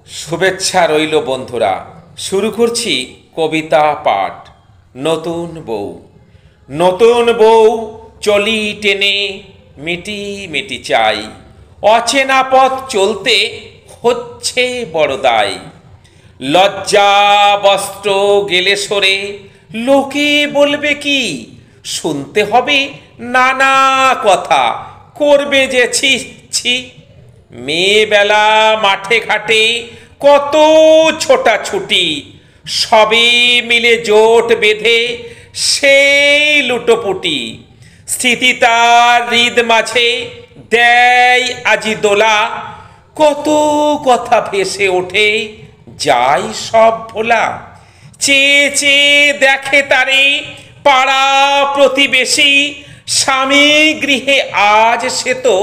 শুভেচ্ছা রইল বন্ধুরা। শুরু করছি কবিতা পাঠ। নতুন বউ। নতুন বউ চলি টেনে মিটি মিটি চাই, অচেনা পথ চলতে হচ্ছে বড় দায়। লজ্জা বস্ত্র গেলে সরে লোকে বলবে কি, শুনতে হবে নানা কথা, করবে যে ছি ছি। মেয়েবেলা মাঠে ঘাটে কত ছোটাছুটি, সবে মিলে জোট বেঁধে সেই লুটোপুটি। স্মৃতি তার হৃদ মাঝে দেয় আজি দোলা, কত কথা ভেসে ওঠে যাই সব ভোলা। চেয়ে চেয়ে দেখে তারে পাড়া প্রতিবেশী, স্বামী গৃহে আজ সে তো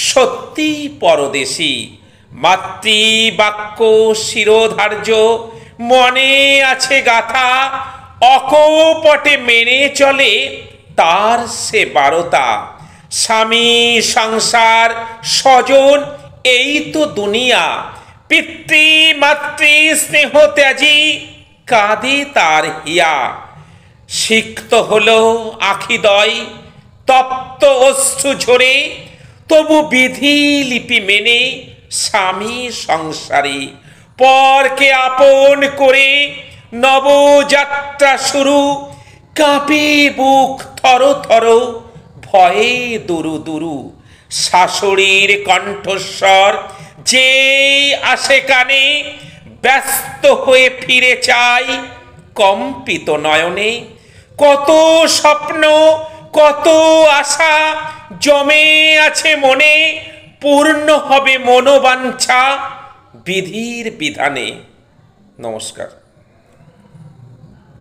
সত্যি পরদেশী। মাতৃবাক্য শিরোধার্য মনে আছে গাথা, অকপটে মেনে চলে তার সে বারতা। স্বামী সংসার স্বজন এই তো দুনিয়া, পিতৃ মাতৃ স্নেহ ত্যাজি কাঁদে তার হিয়া। সিক্ত হলো আখিদয় তপ্ত অশ্রু ঝরে, তবু বিধি লিপি মেনে স্বামী সংসারে। পরকে আপন করে নবযাত্রা শুরু, কাঁপে বুক থর থর ভয়ে দুরু দুরু। শাশুড়ির কণ্ঠস্বর যে আসে কানে, ব্যস্ত হয়ে ফিরে চাই কম্পিত নয়নে। কত স্বপ্ন কত আশা জমে আছে মনে, পূর্ণ হবে মনোবাঞ্ছা বিধির বিধানে। নমস্কার।